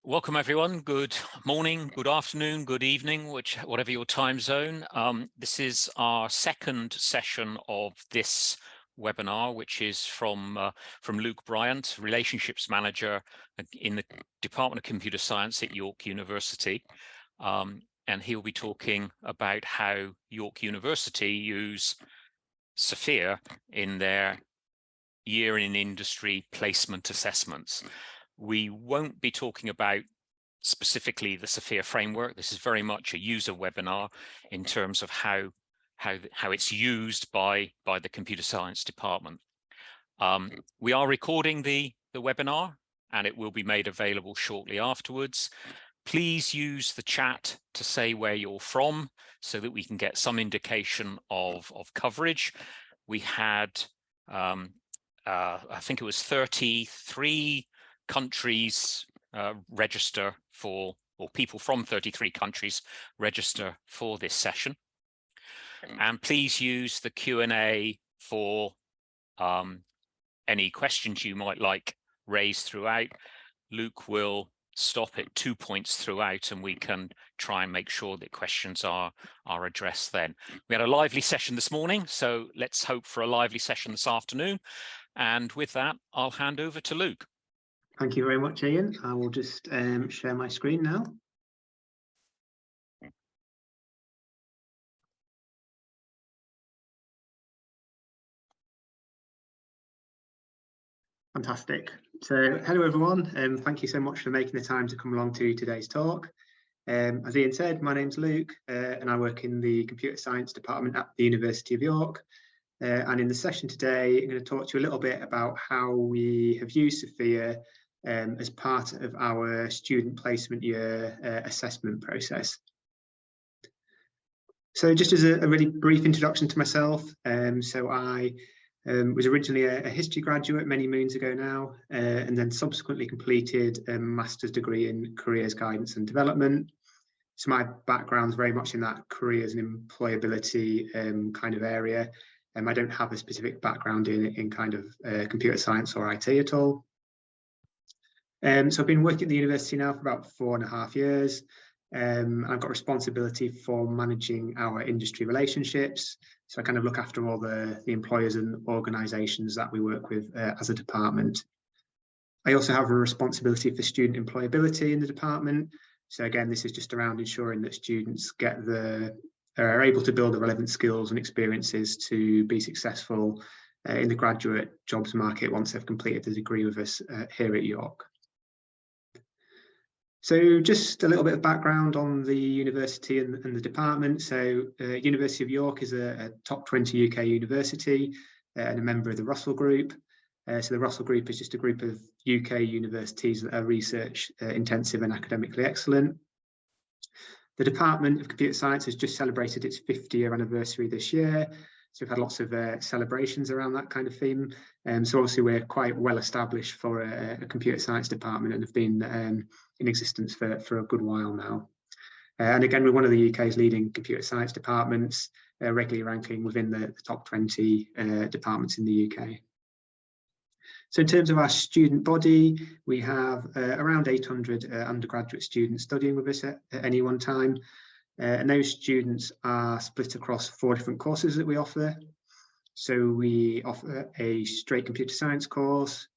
Welcome everyone. Good morning, good afternoon, good evening, whatever your time zone. This is our second session of this webinar, which is from Luke Bryant, Relationships Manager in the Department of Computer Science at York University. And he'll be talking about how York University use SFIA in their year in industry placement assessments. We won't be talking about specifically the SFIA framework. This is very much a user webinar in terms of how it's used by the computer science department. We are recording the webinar and it will be made available shortly afterwards. Please use the chat to say where you're from so that we can get some indication of coverage. We had, I think it was 33 countries register for, or people from 33 countries register for this session. And please use the Q&A for any questions you might like raised throughout. Luke will stop at 2 points throughout and we can try and make sure that questions are addressed then. We had a lively session this morning, so let's hope for a lively session this afternoon. And with that, I'll hand over to Luke. Thank you very much, Ian. I will just share my screen now. Fantastic. So hello, everyone. Thank you so much for making the time to come along to today's talk. As Ian said, my name's Luke and I work in the Computer Science Department at the University of York. And in the session today, I'm going to talk to you a little bit about how we have used SFIA as part of our student placement year assessment process. So just as a really brief introduction to myself, so I was originally a history graduate many moons ago now, and then subsequently completed a master's degree in careers guidance and development. So my background's very much in that careers and employability kind of area. I don't have a specific background in kind of computer science or IT at all. So I've been working at the university now for about 4.5 years. I've got responsibility for managing our industry relationships. So I kind of look after all the employers and organisations that we work with as a department. I also have a responsibility for student employability in the department. So again, this is just around ensuring that students are able to build the relevant skills and experiences to be successful in the graduate jobs market once they've completed the degree with us here at York. So just a little bit of background on the university and the department. So University of York is a top 20 UK university and a member of the Russell Group. So the Russell Group is just a group of UK universities that are research intensive and academically excellent. The Department of Computer Science has just celebrated its 50th anniversary this year. So we've had lots of celebrations around that kind of theme. So obviously we're quite well established for a computer science department and have been in existence for a good while now. And again, we're one of the UK's leading computer science departments, regularly ranking within the top 20 departments in the UK. So in terms of our student body, we have around 800 undergraduate students studying with us at any one time. And those students are split across 4 different courses that we offer. So we offer a straight computer science course,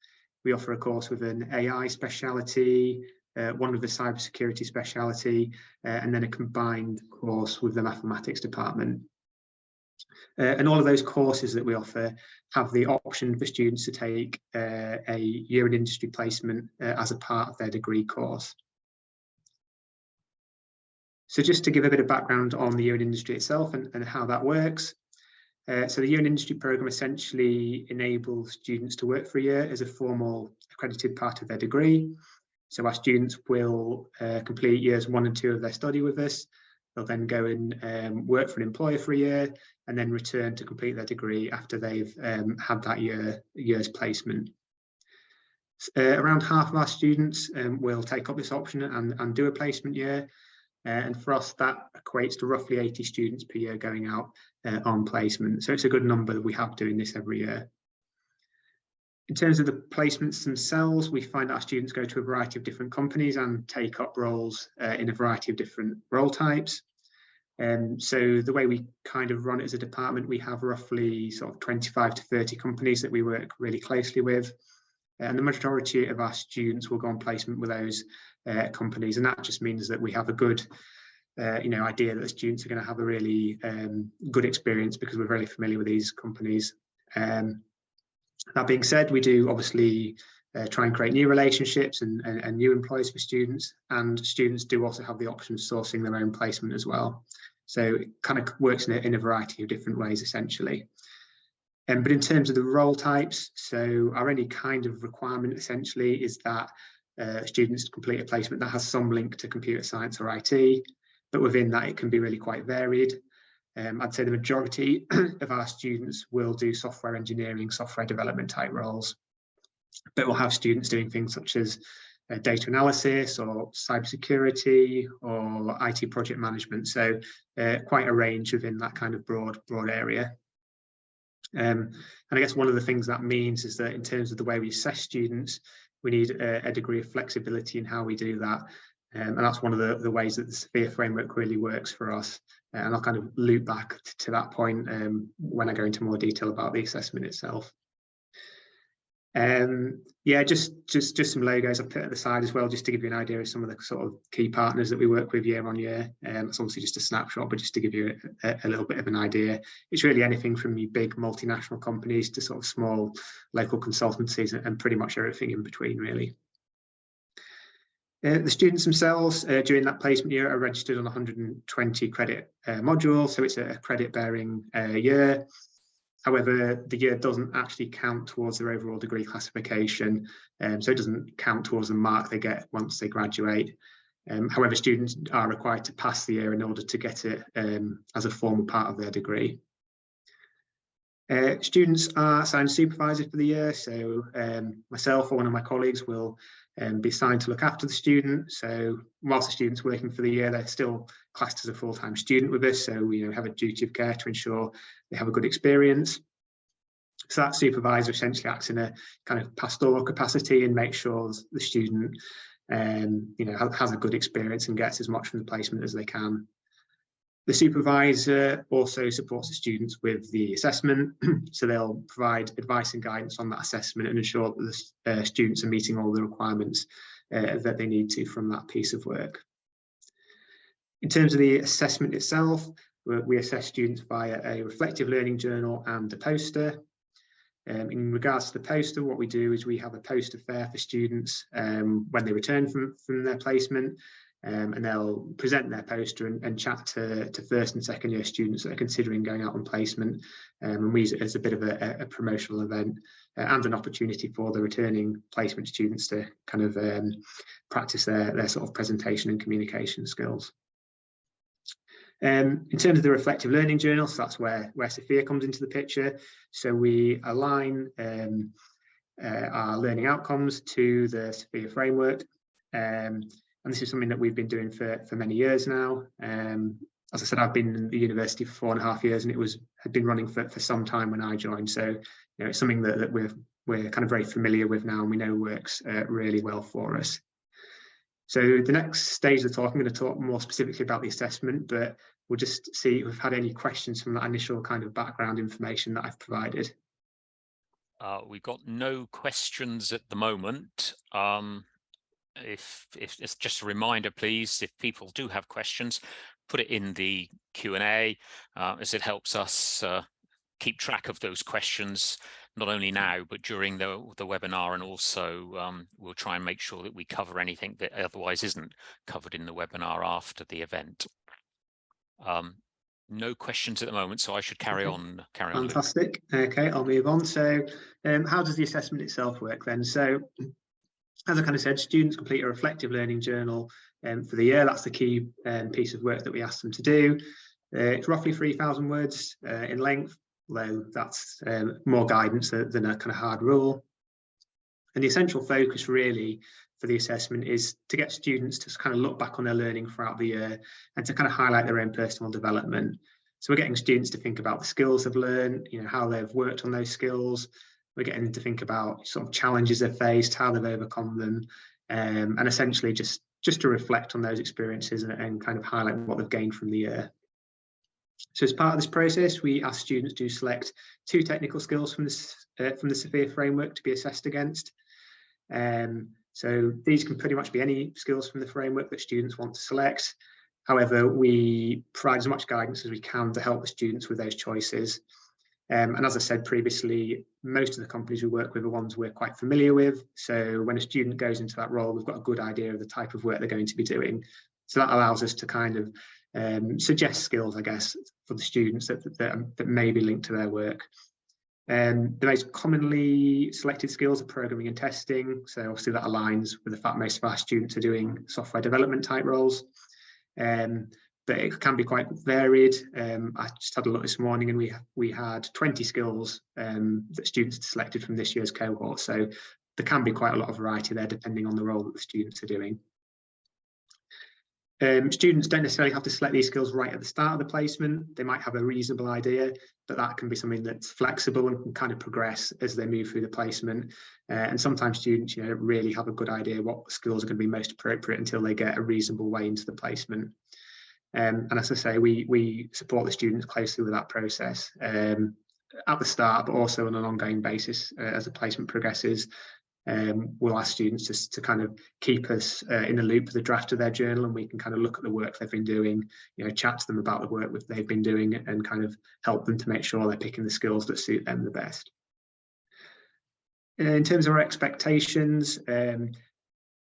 we offer a course with an AI speciality, one with a cybersecurity speciality, and then a combined course with the mathematics department. And all of those courses that we offer have the option for students to take a year in industry placement as a part of their degree course. So just to give a bit of background on the year in industry itself and how that works. So the year in industry programme essentially enables students to work for a year as a formal accredited part of their degree. So our students will complete years 1 and 2 of their study with us. They'll then go and work for an employer for a year and then return to complete their degree after they've had that year's placement. Around half of our students will take up this option and do a placement year. And for us, that equates to roughly 80 students per year going out on placement. So it's a good number that we have doing this every year. In terms of the placements themselves, we find that our students go to a variety of different companies and take up roles in a variety of different role types. So the way we kind of run it as a department, we have roughly sort of 25 to 30 companies that we work really closely with. And the majority of our students will go on placement with those companies. And that just means that we have a good idea that the students are going to have a really good experience because we're very familiar with these companies. That being said, we do obviously try and create new relationships and new employers for students, and students do also have the option of sourcing their own placement as well. So it kind of works in a variety of different ways, essentially. But in terms of the role types, so our only kind of requirement essentially is that students complete a placement that has some link to computer science or IT, but within that it can be really quite varied. I'd say the majority of our students will do software engineering, software development type roles, but we'll have students doing things such as data analysis or cybersecurity or IT project management. So quite a range within that kind of broad area. And I guess one of the things that means is that in terms of the way we assess students, we need a degree of flexibility in how we do that. And that's one of the ways that the SFIA framework really works for us. And I'll kind of loop back to that point when I go into more detail about the assessment itself. Yeah, just some logos I've put at the side as well, just to give you an idea of some of the sort of key partners that we work with year on year. It's obviously just a snapshot, but just to give you a little bit of an idea. It's really anything from your big multinational companies to sort of small local consultancies and pretty much everything in between, really. The students themselves during that placement year are registered on 120 credit modules, so it's a credit bearing year. However, the year doesn't actually count towards their overall degree classification, so it doesn't count towards the mark they get once they graduate. However, students are required to pass the year in order to get it as a formal part of their degree. Students are assigned supervisors for the year, so myself or one of my colleagues will be assigned to look after the student. So whilst the student's working for the year, they're still classed as a full-time student with us, so we have a duty of care to ensure they have a good experience. So that supervisor essentially acts in a kind of pastoral capacity and makes sure the student has a good experience and gets as much from the placement as they can. The supervisor also supports the students with the assessment, so they'll provide advice and guidance on that assessment and ensure that the students are meeting all the requirements that they need to from that piece of work. In terms of the assessment itself, we assess students via a reflective learning journal and a poster. In regards to the poster, what we do is we have a poster fair for students when they return from their placement. And they'll present their poster and chat to first and second year students that are considering going out on placement, and we use it as a bit of a promotional event and an opportunity for the returning placement students to kind of practice their sort of presentation and communication skills. In terms of the reflective learning journal, so that's where SFIA comes into the picture. So we align our learning outcomes to the SFIA framework. And this is something that we've been doing for many years now. As I said, I've been in the university for 4.5 years, and it had been running for some time when I joined. So it's something that we're kind of very familiar with now, and we know works really well for us. So the next stage of the talk, I'm going to talk more specifically about the assessment, but we'll just see if we've had any questions from that initial kind of background information that I've provided. We've got no questions at the moment. If it's just a reminder, please, if people do have questions, put it in the Q&A, as it helps us keep track of those questions, not only now, but during the webinar, and also we'll try and make sure that we cover anything that otherwise isn't covered in the webinar after the event. No questions at the moment, so I should carry on. Fantastic. Okay, I'll move on. So how does the assessment itself work then? So as I kind of said, students complete a reflective learning journal for the year. That's the key piece of work that we ask them to do. It's roughly 3,000 words in length, although that's more guidance than a kind of hard rule. And the essential focus really for the assessment is to get students to kind of look back on their learning throughout the year and to kind of highlight their own personal development. So we're getting students to think about the skills they've learned, how they've worked on those skills. We're getting to think about sort of challenges they've faced, how they've overcome them, and essentially just to reflect on those experiences and kind of highlight what they've gained from the year. So as part of this process, we ask students to select 2 technical skills from the SFIA framework to be assessed against. So these can pretty much be any skills from the framework that students want to select. However, we provide as much guidance as we can to help the students with those choices. And as I said previously, most of the companies we work with are ones we're quite familiar with. So when a student goes into that role, we've got a good idea of the type of work they're going to be doing. So that allows us to kind of suggest skills, I guess, for the students that may be linked to their work. The most commonly selected skills are programming and testing. So obviously that aligns with the fact most of our students are doing software development type roles. But it can be quite varied. I just had a look this morning and we had 20 skills that students selected from this year's cohort. So there can be quite a lot of variety there depending on the role that the students are doing. Students don't necessarily have to select these skills right at the start of the placement. They might have a reasonable idea, but that can be something that's flexible and can kind of progress as they move through the placement. And sometimes students, don't really have a good idea what skills are going to be most appropriate until they get a reasonable way into the placement. And as I say, we support the students closely with that process at the start, but also on an ongoing basis as the placement progresses. We'll ask students just to kind of keep us in the loop with the draft of their journal, and we can kind of look at the work they've been doing, chat to them about the work they've been doing and kind of help them to make sure they're picking the skills that suit them the best. In terms of our expectations, the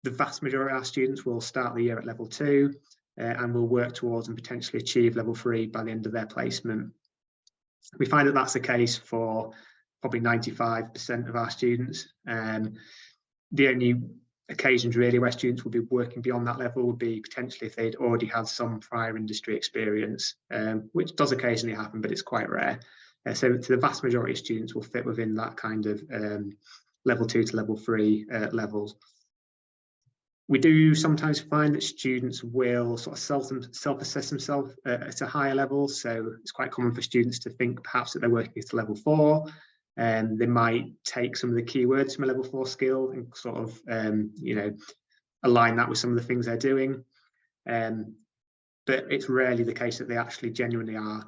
vast majority of our students will start the year at level 2 and will work towards and potentially achieve level 3 by the end of their placement. We find that that's the case for probably 95% of our students. The only occasions really where students will be working beyond that level would be potentially if they'd already had some prior industry experience, which does occasionally happen, but it's quite rare. So the vast majority of students will fit within that kind of level 2 to level 3 levels. We do sometimes find that students will sort of self-assess themselves at a higher level. So it's quite common for students to think perhaps that they're working at a level 4. And they might take some of the keywords from a level 4 skill and sort of, align that with some of the things they're doing. But it's rarely the case that they actually genuinely are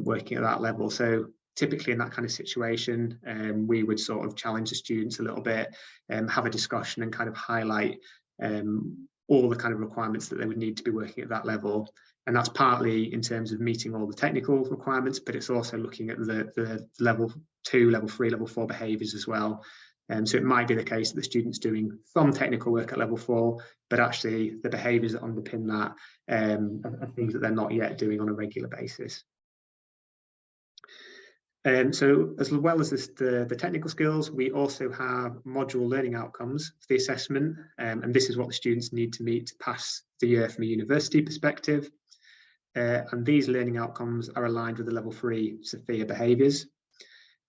working at that level. So typically in that kind of situation, we would sort of challenge the students a little bit, have a discussion and kind of highlight all the kind of requirements that they would need to be working at that level. And that's partly in terms of meeting all the technical requirements, but it's also looking at the level 2, level 3, level 4 behaviours as well. So it might be the case that the student's doing some technical work at level 4, but actually the behaviours that underpin that are things that they're not yet doing on a regular basis. So as well as the technical skills, we also have module learning outcomes for the assessment, and this is what the students need to meet to pass the year from a university perspective. And these learning outcomes are aligned with the level 3 SFIA behaviours.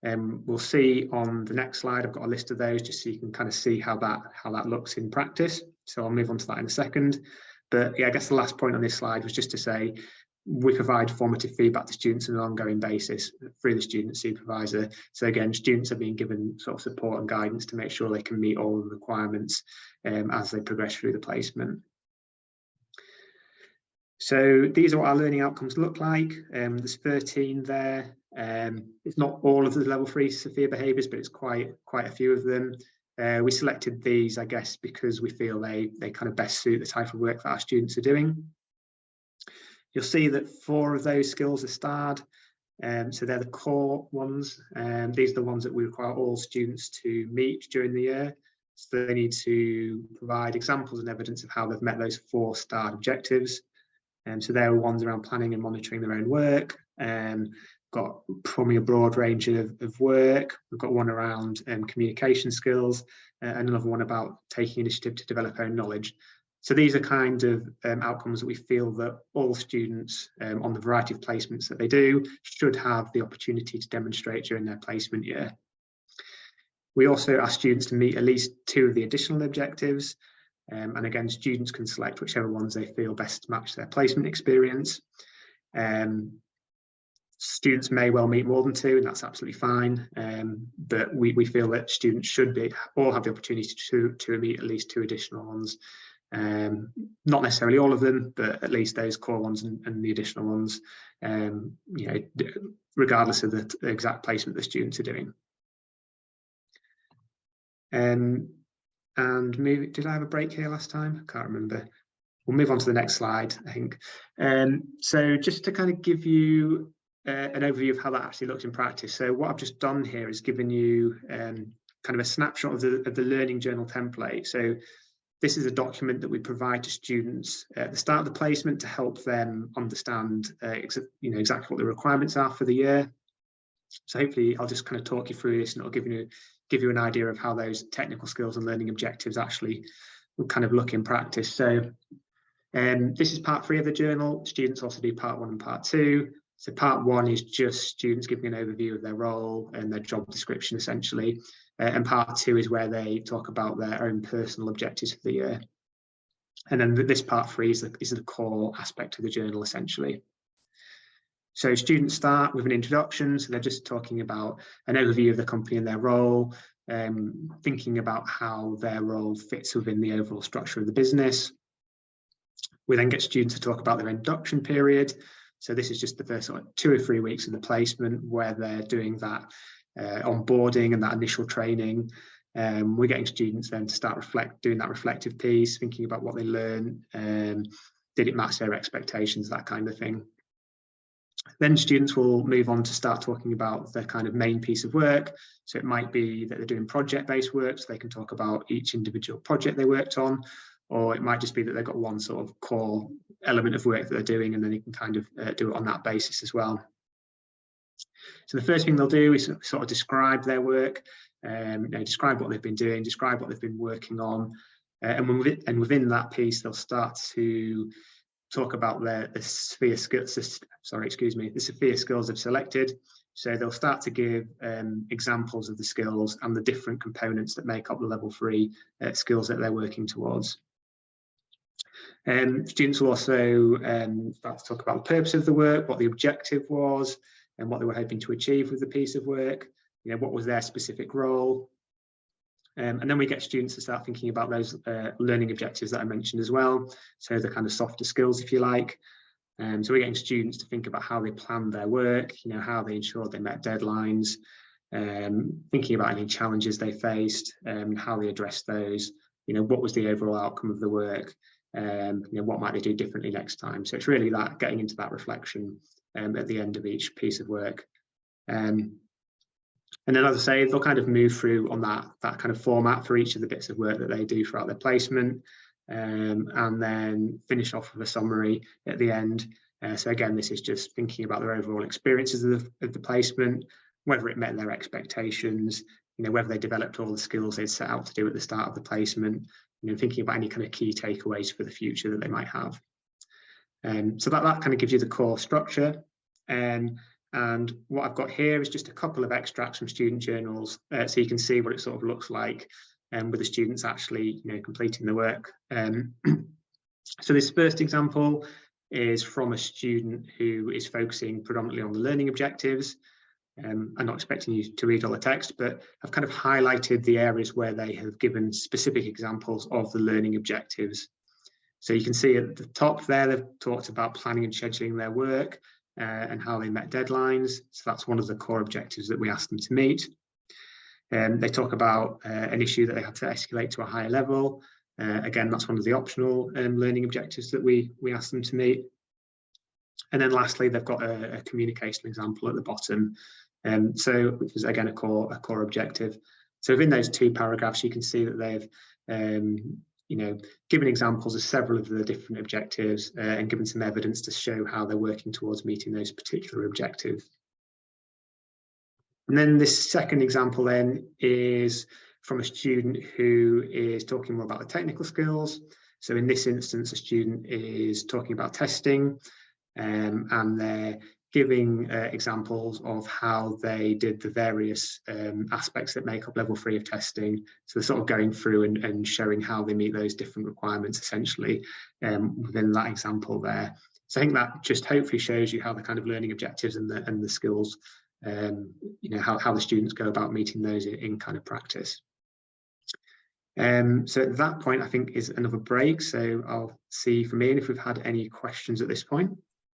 We'll see on the next slide, I've got a list of those just so you can kind of see how that looks in practice. So I'll move on to that in a second. But yeah, I guess the last point on this slide was just to say we provide formative feedback to students on an ongoing basis through the student supervisor. So again, students are being given sort of support and guidance to make sure they can meet all of the requirements as they progress through the placement. So these are what our learning outcomes look like. There's 13 there. It's not all of the level 3 SFIA behaviours, but it's quite a few of them. We selected these, I guess, because we feel they kind of best suit the type of work that our students are doing. You'll see that 4 of those skills are starred. So they're the core ones. These are the ones that we require all students to meet during the year. So they need to provide examples and evidence of how they've met those 4 starred objectives. So there are ones around planning and monitoring their own work. Got probably a broad range of work. We've got one around communication skills, and another one about taking initiative to develop own knowledge. So these are kind of outcomes that we feel that all students on the variety of placements that they do should have the opportunity to demonstrate during their placement year. We also ask students to meet at least 2 of the additional objectives. And again, students can select whichever ones they feel best match their placement experience. Students may well meet more than 2, and that's absolutely fine. But we feel that students should all have the opportunity to meet at least 2 additional ones. Not necessarily all of them, but at least those core ones and the additional ones, regardless of the exact placement the students are doing. And did I have a break here last time? I can't remember. We'll move on to the next slide, I think. So just to kind of give you an overview of how that actually looks in practice. So what I've just done here is given you kind of a snapshot of the learning journal template. So this is a document that we provide to students at the start of the placement to help them understand exactly what the requirements are for the year. So hopefully I'll just kind of talk you through this, and it'll give you an idea of how those technical skills and learning objectives actually will kind of look in practice. So this is part 3 of the journal. Students also do part 1 and part 2. So part 1 is just students giving an overview of their role and their job description, essentially. And part 2 is where they talk about their own personal objectives for the year. And then this part 3 is the core aspect of the journal, essentially. So students start with an introduction. So they're just talking about an overview of the company and their role, thinking about how their role fits within the overall structure of the business. We then get students to talk about their induction period. So this is just the first 2 or 3 weeks of the placement where they're doing that onboarding and that initial training. We're getting students then to start doing that reflective piece, thinking about what they learned, did it match their expectations, that kind of thing. Then students will move on to start talking about their kind of main piece of work. So it might be that they're doing project-based work, so they can talk about each individual project they worked on, or it might just be that they've got one sort of core element of work that they're doing, and then they can kind of do it on that basis as well. So the first thing they'll do is sort of describe their work, describe what they've been doing, describe what they've been working on, and within that piece they'll start to talk about the SFIA skills they've selected. So they'll start to give examples of the skills and the different components that make up the level 3 skills that they're working towards. Students will also start to talk about the purpose of the work, what the objective was, and what they were hoping to achieve with the piece of work. What was their specific role. And then we get students to start thinking about those learning objectives that I mentioned as well. So the kind of softer skills, if you like. So we're getting students to think about how they planned their work, how they ensured they met deadlines, thinking about any challenges they faced, how they addressed those, what was the overall outcome of the work, what might they do differently next time. So it's really that getting into that reflection at the end of each piece of work. And then, as I say, they'll kind of move through on that kind of format for each of the bits of work that they do throughout their placement, and then finish off with a summary at the end. So again, this is just thinking about their overall experiences of the placement, whether it met their expectations, whether they developed all the skills they'd set out to do at the start of the placement, thinking about any kind of key takeaways for the future that they might have. So that kind of gives you the core structure. And what I've got here is just a couple of extracts from student journals, so you can see what it sort of looks like with the students actually, completing the work. So this first example is from a student who is focusing predominantly on the learning objectives. I'm not expecting you to read all the text, but I've kind of highlighted the areas where they have given specific examples of the learning objectives. So you can see at the top there, they've talked about planning and scheduling their work, and how they met deadlines. So that's one of the core objectives that we asked them to meet. They talk about an issue that they had to escalate to a higher level. Again, that's one of the optional learning objectives that we asked them to meet. And then lastly, they've got a communication example at the bottom. So which is again a core objective. So within those 2 paragraphs, you can see that they've given examples of several of the different objectives and given some evidence to show how they're working towards meeting those particular objectives. And then this second example then is from a student who is talking more about the technical skills. So in this instance, a student is talking about testing, and they're giving examples of how they did the various aspects that make up level 3 of testing. So they're sort of going through and showing how they meet those different requirements essentially within that example there. So I think that just hopefully shows you how the kind of learning objectives and the skills, you know, how the students go about meeting those in kind of practice. So at that point, I think is another break. So I'll see from Ian if we've had any questions at this point.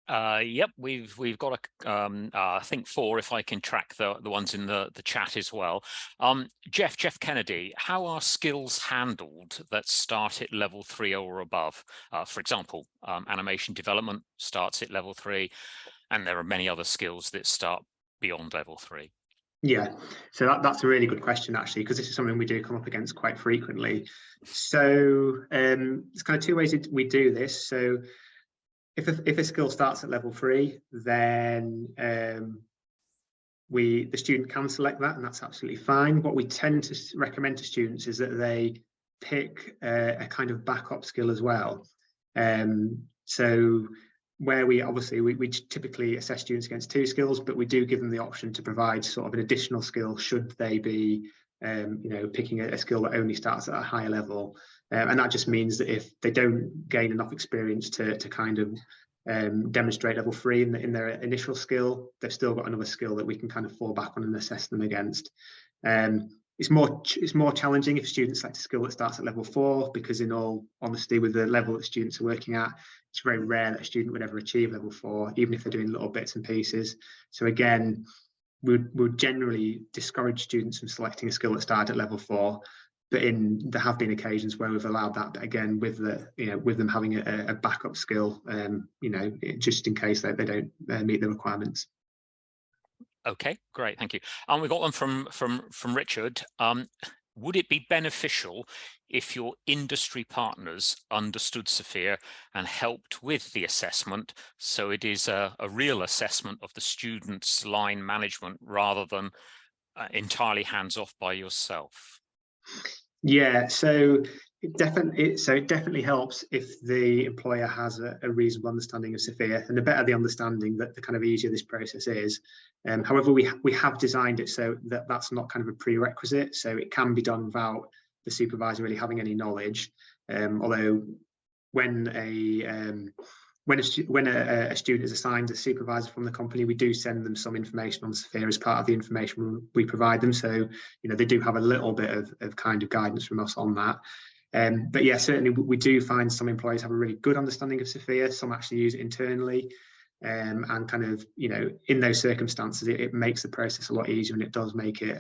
Yep, we've got I think 4, if I can track the ones in the chat as well. Jeff Kennedy, how are skills handled that start at level 3 or above? For example, animation development starts at level 3, and there are many other skills that start beyond level 3. Yeah, so that's a really good question, actually, because this is something we do come up against quite frequently. So there's kind of 2 ways we do this. So if a skill starts at level 3, then the student can select that, and that's absolutely fine. What we tend to recommend to students is that they pick a kind of backup skill as well. So where we typically assess students against 2 skills, but we do give them the option to provide sort of an additional skill should they be you know, picking a skill that only starts at a higher level. And that just means that if they don't gain enough experience to kind of demonstrate level 3 in their initial skill, they've still got another skill that we can kind of fall back on and assess them against. It's more challenging if students select a skill that starts at level 4, because in all honesty, with the level that students are working at, it's very rare that a student would ever achieve level 4, even if they're doing little bits and pieces. So again, we would generally discourage students from selecting a skill that started at level 4, but there have been occasions where we've allowed that, but again, with them having a backup skill, you know, just in case they don't meet the requirements. Okay, great, thank you. We got one from Richard. Would it be beneficial if your industry partners understood SFIA and helped with the assessment, so it is a real assessment of the student's line management rather than entirely hands-off by yourself? Yeah, so it definitely helps if the employer has a reasonable understanding of SFIA, and the better the understanding, the kind of easier this process is. However, we have designed it so that that's not kind of a prerequisite, so it can be done without the supervisor really having any knowledge. Although when a student is assigned a supervisor from the company, we do send them some information on SFIA as part of the information we provide them. So, you know, they do have a little bit of kind of guidance from us on that. But yeah, certainly we do find some employers have a really good understanding of SFIA. Some actually use it internally. And kind of, you know, in those circumstances, it makes the process a lot easier, and it does make it,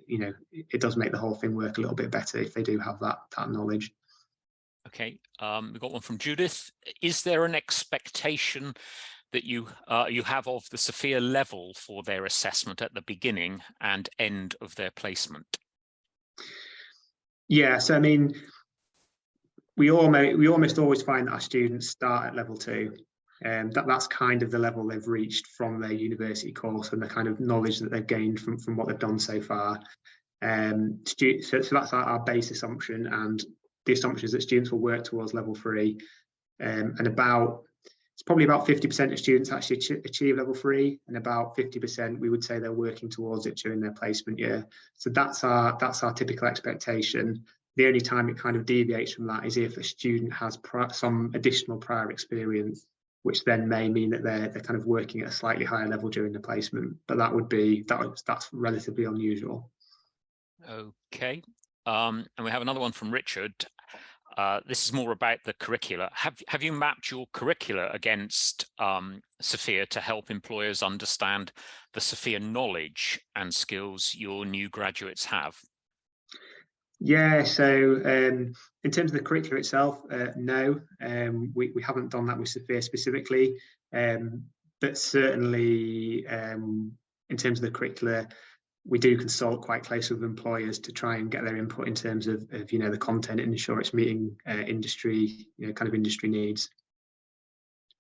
you know, it does make the whole thing work a little bit better if they do have that knowledge. Okay, we've got one from Judith. Is there an expectation that you have of the SFIA level for their assessment at the beginning and end of their placement? Yeah, so I mean, we almost always find that our students start at level 2. That's kind of the level they've reached from their university course and the kind of knowledge that they've gained from what they've done so far. So that's our base assumption, and the assumption is that students will work towards level 3, and it's probably about 50% of students actually achieve level 3, and about 50% we would say they're working towards it during their placement year. So that's our typical expectation. The only time it kind of deviates from that is if a student has some additional prior experience, which then may mean that they're kind of working at a slightly higher level during the placement. But that's relatively unusual. Okay, and we have another one from Richard. This is more about the curricula. Have you mapped your curricula against SFIA to help employers understand the SFIA knowledge and skills your new graduates have? Yeah, so in terms of the curricula itself, no, we haven't done that with SFIA specifically, but certainly in terms of the curricula, we do consult quite closely with employers to try and get their input in terms of you know, the content and ensure it's meeting industry, you know, kind of industry needs.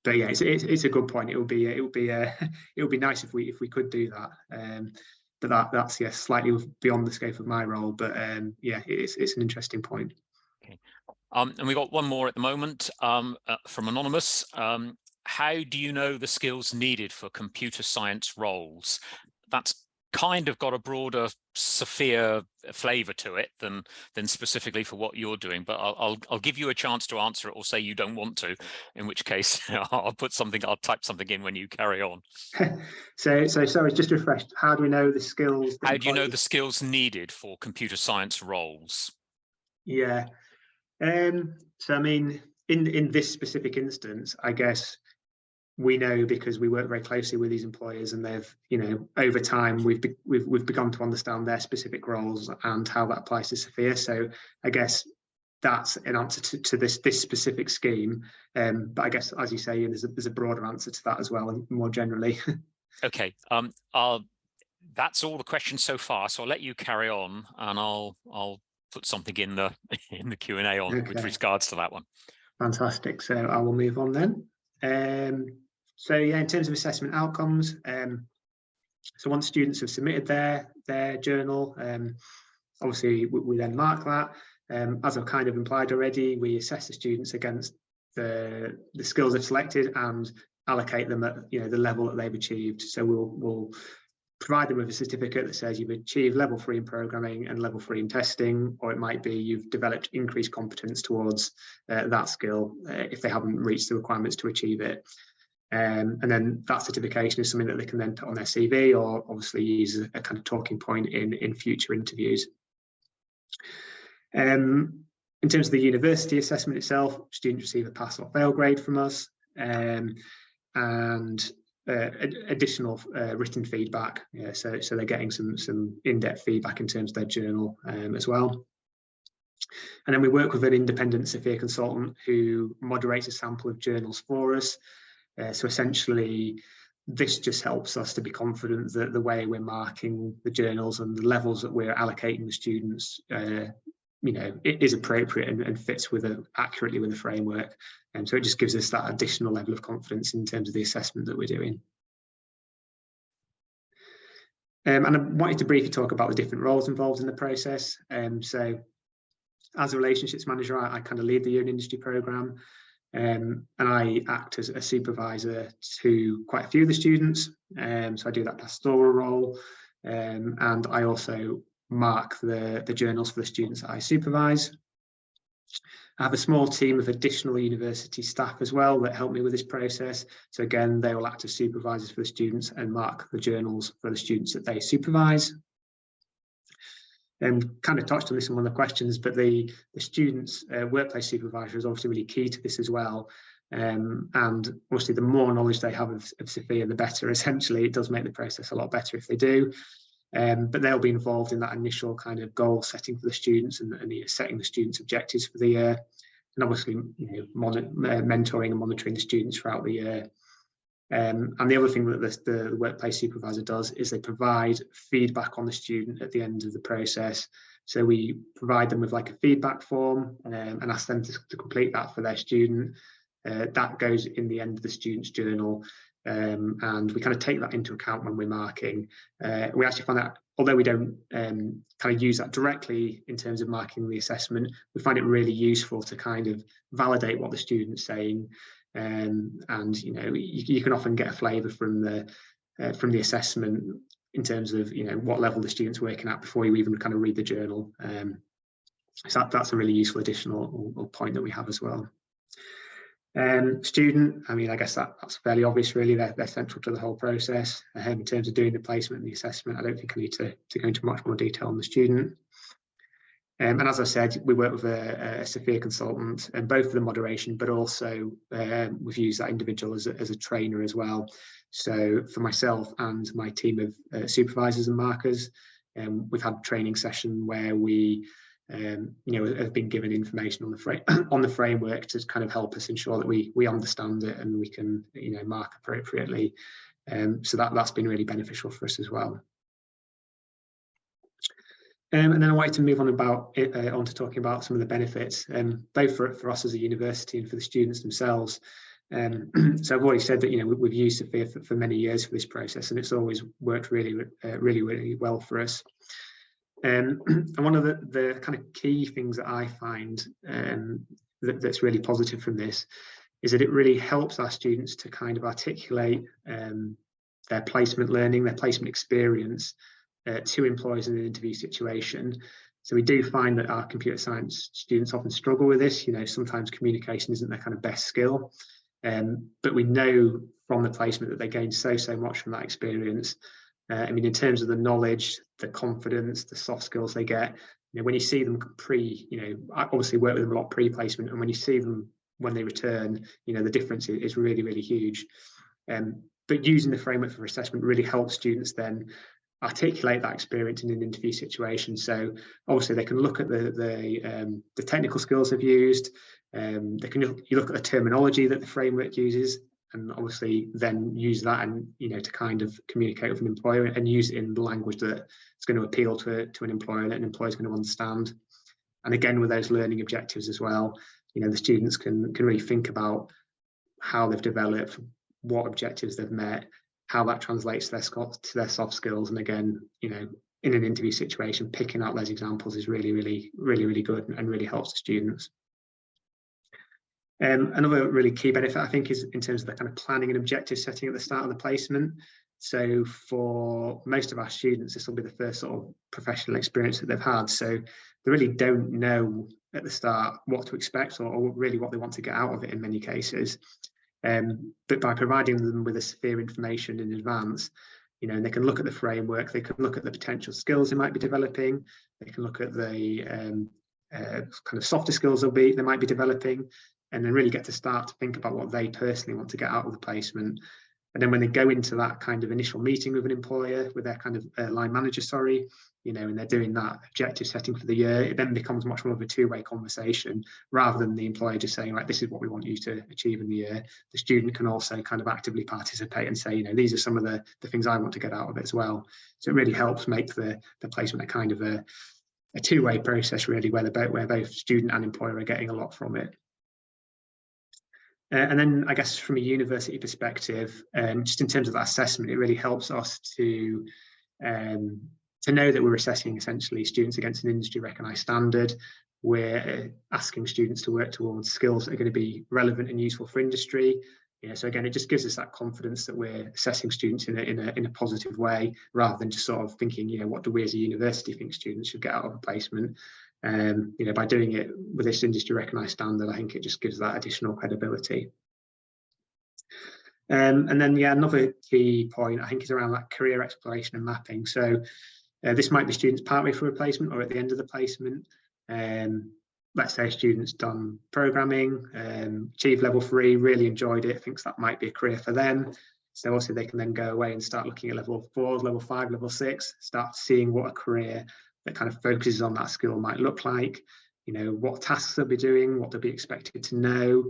But yeah, it's a good point. It would be nice if we could do that. But that's slightly beyond the scope of my role. But yeah, it's an interesting point. Okay, and we got one more at the moment from Anonymous. How do you know the skills needed for computer science roles? That's kind of got a broader SFIA flavour to it than specifically for what you're doing. But I'll give you a chance to answer it, or say you don't want to, in which case I'll type something in when you carry on. So sorry, just refreshed. How do we know the skills? How do you know the skills needed for computer science roles? Yeah. So I mean, in this specific instance, I guess we know because we work very closely with these employers, and they've, you know, over time we've begun to understand their specific roles and how that applies to SFIA. So I guess that's an answer to this specific scheme. But I guess, as you say, there's a broader answer to that as well, and more generally. Okay. That's all the questions so far. So I'll let you carry on, and I'll put something in the Q&A on with regards to that one. Fantastic. So I will move on then. So yeah, in terms of assessment outcomes, so once students have submitted their journal, obviously we then mark that. As I've kind of implied already, we assess the students against the skills they've selected and allocate them at, you know, the level that they've achieved. So we'll provide them with a certificate that says you've achieved level 3 in programming and level 3 in testing, or it might be you've developed increased competence towards that skill if they haven't reached the requirements to achieve it. And then that certification is something that they can then put on their CV, or obviously use as a kind of talking point in future interviews. In terms of the university assessment itself, students receive a pass or fail grade from us, and additional written feedback. Yeah, so they're getting some in-depth feedback in terms of their journal as well. And then we work with an independent SFIA consultant who moderates a sample of journals for us. So essentially, this just helps us to be confident that the way we're marking the journals and the levels that we're allocating the students, you know, it is appropriate and fits accurately with the framework. And so it just gives us that additional level of confidence in terms of the assessment that we're doing. And I wanted to briefly talk about the different roles involved in the process. So as a relationships manager, I kind of lead the year in industry programme, and I act as a supervisor to quite a few of the students. So I do that pastoral role, and I also mark the journals for the students that I supervise. I have a small team of additional university staff as well that help me with this process. So again, they will act as supervisors for the students and mark the journals for the students that they supervise. Kind of touched on this in one of the questions, but the students' workplace supervisor is obviously really key to this as well. And obviously, the more knowledge they have of SFIA, the better. Essentially, it does make the process a lot better if they do. But they'll be involved in that initial kind of goal setting for the students and setting the students' objectives for the year, and obviously, you know, mentoring and monitoring the students throughout the year. And the other thing that the workplace supervisor does is they provide feedback on the student at the end of the process. So we provide them with like a feedback form and ask them to complete that for their student. That goes in the end of the student's journal. And we kind of take that into account when we're marking. We actually find that, although we don't kind of use that directly in terms of marking the assessment, we find it really useful to kind of validate what the student's saying. And you know, you can often get a flavour from the assessment in terms of, you know, what level the student's working at before you even kind of read the journal. So that's a really useful additional point that we have as well. Student, I mean, I guess that's fairly obvious, really. They're central to the whole process. In terms of doing the placement and the assessment, I don't think I need to go into much more detail on the student. And as I said, we work with a SFIA consultant, and both for the moderation, but also we've used that individual as a trainer as well. So for myself and my team of supervisors and markers, we've had a training session where we you know, have been given information on the framework to kind of help us ensure that we understand it and we can, you know, mark appropriately. So that's been really beneficial for us as well. And then I wanted to move on to talking about some of the benefits, both for us as a university and for the students themselves. So I've already said that, you know, we've used SFIA for many years for this process, and it's always worked really well for us. And one of the kind of key things that I find that's really positive from this is that it really helps our students to kind of articulate their placement learning, their placement experience, to employers in an interview situation. So we do find that our computer science students often struggle with this. Sometimes communication isn't their kind of best skill, but we know from the placement that they gain so much from that experience. In terms of the knowledge, the confidence, the soft skills they get, when you see them I obviously work with them a lot pre-placement, and when you see them when they return, the difference is really, really huge. But using the framework for assessment really helps students then articulate that experience in an interview situation. So obviously they can look at the technical skills they've used. You look at the terminology that the framework uses, and obviously then use that and to kind of communicate with an employer and use it in the language that it's going to appeal to an employer, that an employer is going to understand. And again, with those learning objectives as well, the students can really think about how they've developed, what objectives they've met, how that translates to their soft skills. And again, in an interview situation, picking out those examples is really, really, really, really good and really helps the students. Another really key benefit, I think, is in terms of the kind of planning and objective setting at the start of the placement. So for most of our students, this will be the first sort of professional experience that they've had. So they really don't know at the start what to expect or really what they want to get out of it in many cases. But by providing them with a SFIA information in advance, they can look at the framework, they can look at the potential skills they might be developing, they can look at the kind of softer skills they might be developing, and then really get to start to think about what they personally want to get out of the placement. And then when they go into that kind of initial meeting with an employer, with their kind of line manager, and they're doing that objective setting for the year, it then becomes much more of a two-way conversation rather than the employer just saying, right, this is what we want you to achieve in the year. The student can also kind of actively participate and say, these are some of the things I want to get out of it as well. So it really helps make the placement a kind of a two-way process, really, where both student and employer are getting a lot from it. And then I guess from a university perspective, just in terms of that assessment, it really helps us to know that we're assessing essentially students against an industry recognised standard. We're asking students to work towards skills that are going to be relevant and useful for industry. So again, it just gives us that confidence that we're assessing students in a positive way, rather than just sort of thinking, what do we as a university think students should get out of a placement? By doing it with this industry recognised standard, I think it just gives that additional credibility. And then, another key point, I think, is around that career exploration and mapping. So this might be students partway through a placement or at the end of the placement. Let's say a student's done programming, achieved level 3, really enjoyed it, thinks that might be a career for them. So also they can then go away and start looking at level 4, level 5, level 6, start seeing what a career that kind of focuses on that skill might look like, what tasks they'll be doing, what they'll be expected to know,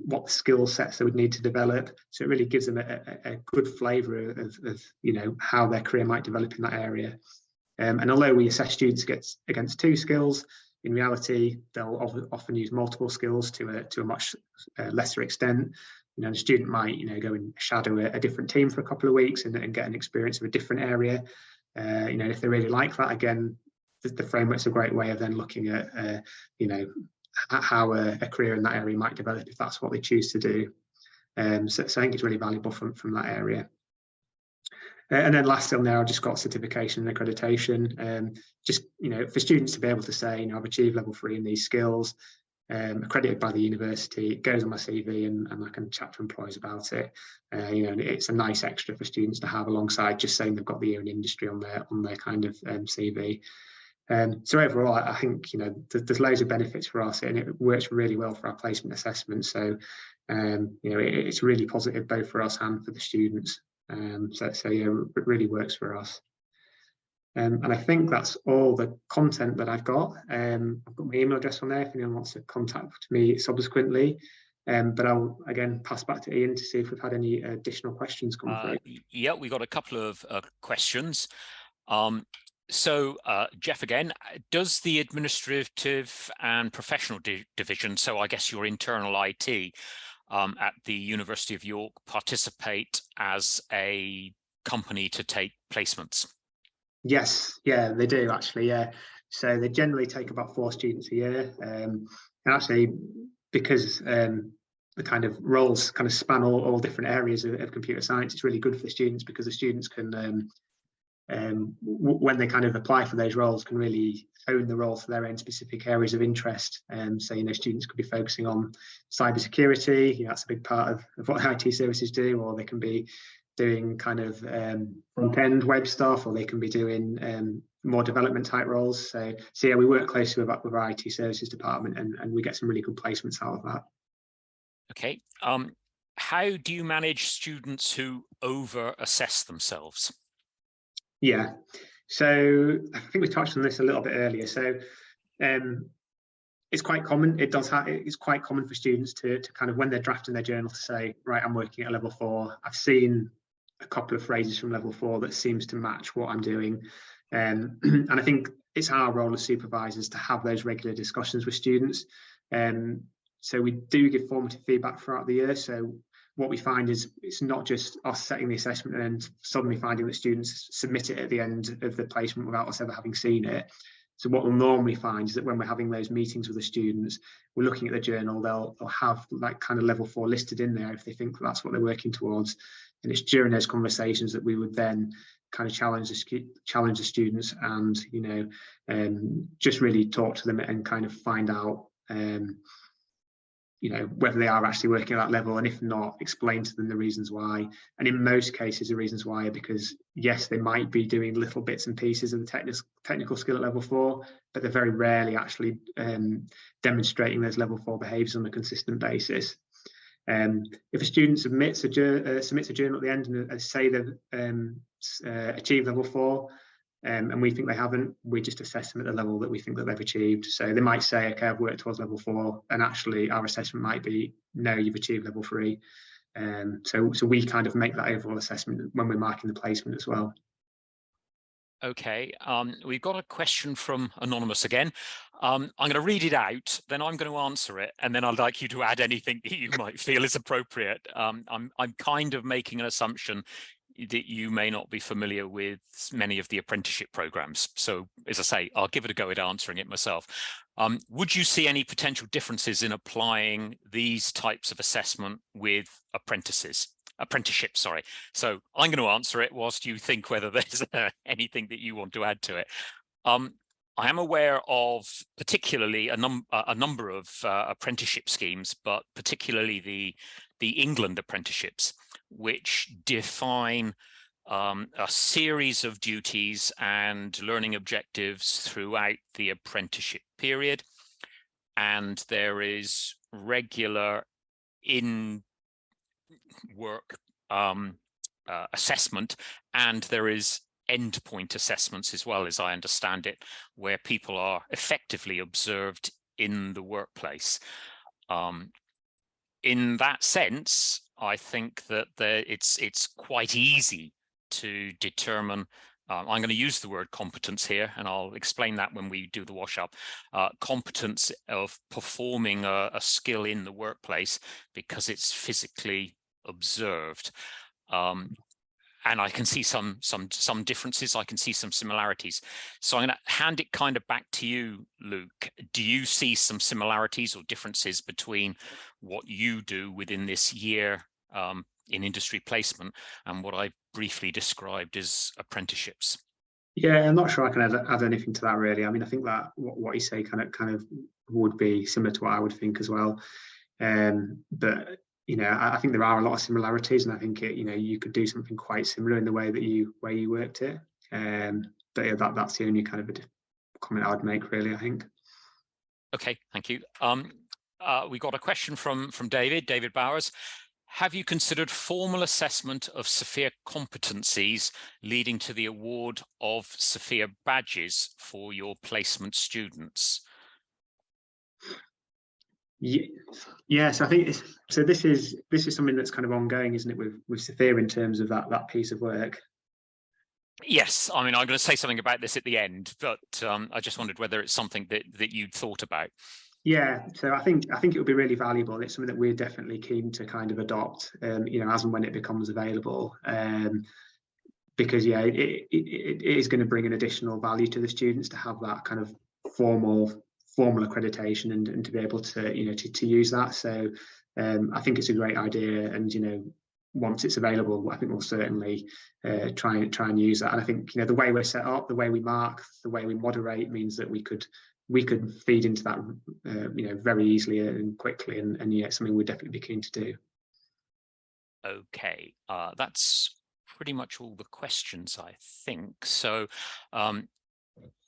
what skill sets they would need to develop. So it really gives them a good flavour of how their career might develop in that area. And although we assess students against 2 skills, in reality, they'll often use multiple skills to a much lesser extent. The student might, go and shadow a different team for a couple of weeks and get an experience of a different area. If they really like that, again, the framework's a great way of then looking at, how a career in that area might develop if that's what they choose to do. So I think it's really valuable from that area. And then last on there, I've just got certification and accreditation. For students to be able to say, I've achieved level 3 in these skills, accredited by the university, it goes on my CV and I can chat to employers about it. And it's a nice extra for students to have alongside just saying they've got the year in industry on their kind of CV. So overall, I think there's loads of benefits for us, and it works really well for our placement assessment. So it's really positive both for us and for the students. So yeah, it really works for us. And I think that's all the content that I've got. I've got my email address on there if anyone wants to contact me subsequently. But I'll again pass back to Ian to see if we've had any additional questions come through. Yeah, we got a couple of questions. So Jeff, again, does the administrative and professional division, so I guess your internal IT at the University of York, participate as a company to take placements? Yes, yeah, they do actually, yeah. So they generally take about 4 students a year. And actually, because the kind of roles kind of span all different areas of computer science, it's really good for the students because the students can when they kind of apply for those roles, can really own the role for their own specific areas of interest. So, students could be focusing on cybersecurity, that's a big part of what IT services do, or they can be doing kind of front-end web stuff, or they can be doing more development type roles. So yeah, we work closely with our IT services department, and we get some really good placements out of that. Okay. How do you manage students who over-assess themselves? Yeah, so I think we touched on this a little bit earlier. So it's quite common. It's quite common for students to kind of, when they're drafting their journal, to say, right, I'm working at level 4. I've seen a couple of phrases from level 4 that seems to match what I'm doing. And I think it's our role as supervisors to have those regular discussions with students. So we do give formative feedback throughout the year. So what we find is it's not just us setting the assessment and suddenly finding that students submit it at the end of the placement without us ever having seen it. So what we'll normally find is that when we're having those meetings with the students, we're looking at the journal, they'll have like kind of level 4 listed in there if they think that's what they're working towards. And it's during those conversations that we would then kind of challenge the students and, just really talk to them and kind of find out, whether they are actually working at that level, and if not, explain to them the reasons why. And in most cases, the reasons why are because, yes, they might be doing little bits and pieces of the technical skill at level 4, but they're very rarely actually demonstrating those level 4 behaviours on a consistent basis. If a student submits a journal at the end and say they've achieved level 4, and we think they haven't, we just assess them at the level that we think that they've achieved. So they might say, okay, I've worked towards level 4, and actually our assessment might be, no, you've achieved level 3. So we kind of make that overall assessment when we're marking the placement as well. Okay, we've got a question from Anonymous again. I'm going to read it out, then I'm going to answer it, and then I'd like you to add anything that you might feel is appropriate. I'm kind of making an assumption that you may not be familiar with many of the apprenticeship programs. So as I say, I'll give it a go at answering it myself. Would you see any potential differences in applying these types of assessment with apprenticeship, sorry. So I'm going to answer it whilst you think whether there's anything that you want to add to it. I am aware of particularly a number of apprenticeship schemes, but particularly the England apprenticeships, which define a series of duties and learning objectives throughout the apprenticeship period. And there is regular in-work assessment, and there is endpoint assessments as well, as I understand it, where people are effectively observed in the workplace. In that sense, I think that it's quite easy to determine, I'm going to use the word competence here, and I'll explain that when we do the wash up, competence of performing a skill in the workplace because it's physically observed. And I can see some differences. I can see some similarities. So I'm going to hand it kind of back to you, Luke. Do you see some similarities or differences between what you do within this year in industry placement and what I briefly described as apprenticeships? Yeah, I'm not sure I can add anything to that really. I mean, I think that what you say kind of would be similar to what I would think as well. But I think there are a lot of similarities, and I think you could do something quite similar in the way that you worked it. But yeah, that's the only kind of a comment I would make, really, I think. Okay, thank you. We got a question from David Bowers. Have you considered formal assessment of SFIA competencies leading to the award of SFIA badges for your placement students? Yes, I think this is something that's kind of ongoing, isn't it, with SFIA in terms of that piece of work? Yes, I mean, I'm going to say something about this at the end, but I just wondered whether it's something that you'd thought about. Yeah, so I think it would be really valuable. It's something that we're definitely keen to kind of adopt, as and when it becomes available, because yeah, it is going to bring an additional value to the students to have that kind of formal accreditation and to be able to to use that. So I think it's a great idea, and once it's available, I think we'll certainly try and use that. And I think, the way we're set up, the way we mark, the way we moderate means that we could feed into that very easily and quickly, and yeah, something we'd definitely be keen to do. Okay, that's pretty much all the questions, I think. So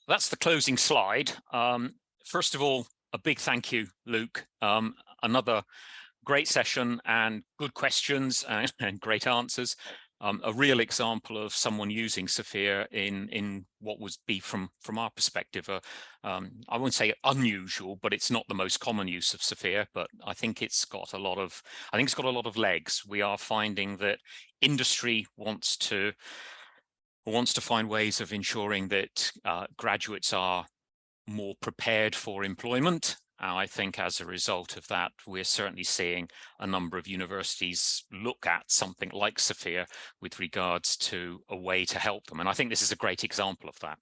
that's the closing slide. First of all, a big thank you, Luke. Another great session and good questions and great answers. A real example of someone using SFIA in what would be from our perspective, I won't say unusual, but it's not the most common use of SFIA, but I think it's got a lot of legs. We are finding that industry wants to find ways of ensuring that graduates are more prepared for employment. I think as a result of that, we're certainly seeing a number of universities look at something like SFIA with regards to a way to help them. And I think this is a great example of that.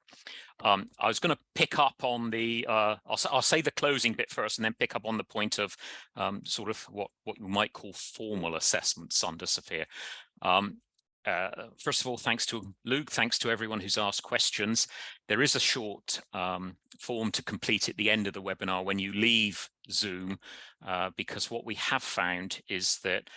I was going to pick up on the, I'll say the closing bit first and then pick up on the point of sort of what you might call formal assessments under SFIA. First of all, thanks to Luke, thanks to everyone who's asked questions. There is a short form to complete at the end of the webinar when you leave Zoom, because what we have found is that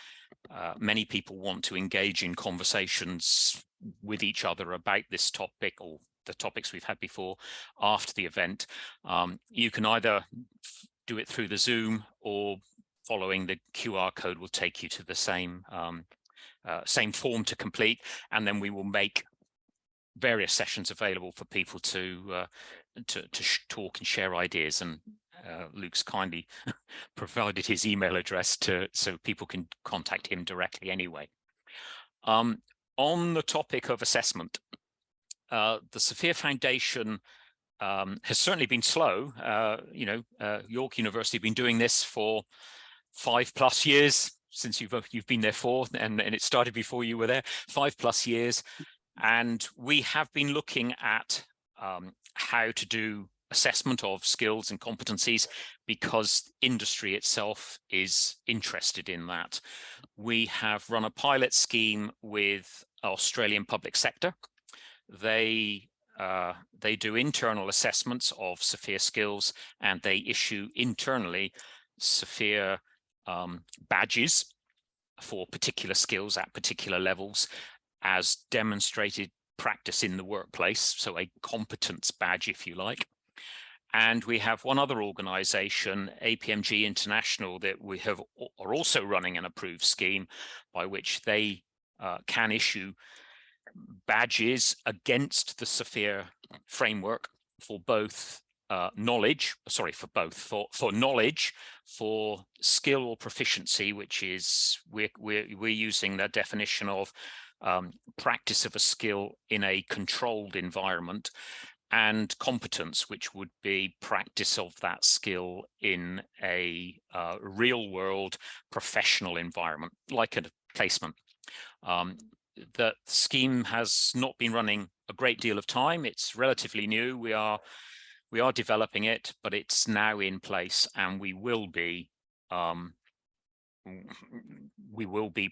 many people want to engage in conversations with each other about this topic or the topics we've had before after the event. You can either do it through the Zoom, or following the QR code will take you to the same form to complete, and then we will make various sessions available for people to talk and share ideas. And Luke's kindly provided his email address so people can contact him directly anyway. On the topic of assessment, the SFIA Foundation has certainly been slow. York University have been doing this for 5+ years, since you've been there 4, and it started before you were there, 5+ years. And we have been looking at how to do assessment of skills and competencies because industry itself is interested in that. We have run a pilot scheme with Australian public sector. They do internal assessments of SFIA skills, and they issue internally SFIA badges for particular skills at particular levels as demonstrated practice in the workplace, so a competence badge, if you like. And we have one other organization, APMG International, that we are also running an approved scheme by which they can issue badges against the SFIA framework for both knowledge, for skill or proficiency, which is we're using the definition of practice of a skill in a controlled environment, and competence, which would be practice of that skill in a real world professional environment, like a placement. The scheme has not been running a great deal of time. It's relatively new. We are developing it, but it's now in place, and we will be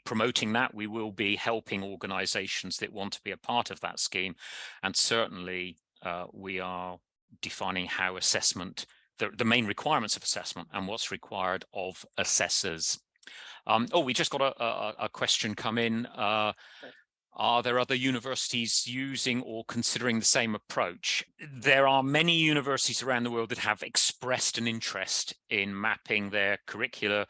promoting that. We will be helping organizations that want to be a part of that scheme, and certainly we are defining how assessment, the main requirements of assessment and what's required of assessors. We just got a question come in. Are there other universities using or considering the same approach? There are many universities around the world that have expressed an interest in mapping their curricula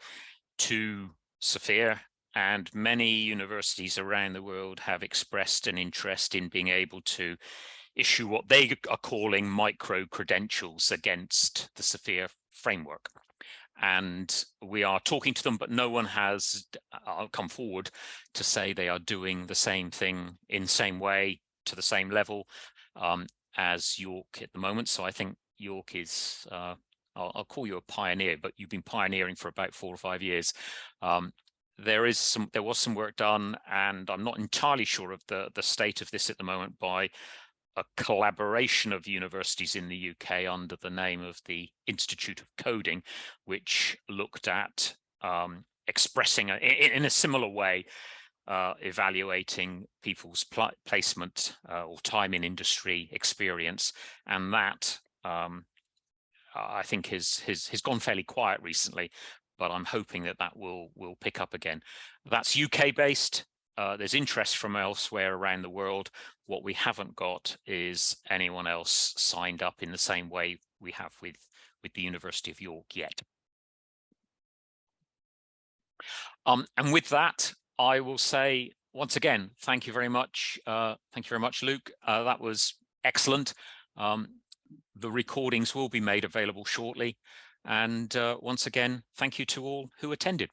to SFIA, and many universities around the world have expressed an interest in being able to issue what they are calling micro-credentials against the SFIA framework. And we are talking to them, but no one has come forward to say they are doing the same thing in the same way to the same level as York at the moment. So I think York is, I'll call you a pioneer, but you've been pioneering for about 4 or 5 years. There was some work done, and I'm not entirely sure of the state of this at the moment, by a collaboration of universities in the UK under the name of the Institute of Coding, which looked at expressing in a similar way evaluating people's placement or time in industry experience, and that I think has gone fairly quiet recently, but I'm hoping that that will pick up again. That's UK based. There's interest from elsewhere around the world. What we haven't got is anyone else signed up in the same way we have with the University of York yet. And with that, I will say once again, thank you very much. Thank you very much, Luke. That was excellent. The recordings will be made available shortly. And once again, thank you to all who attended.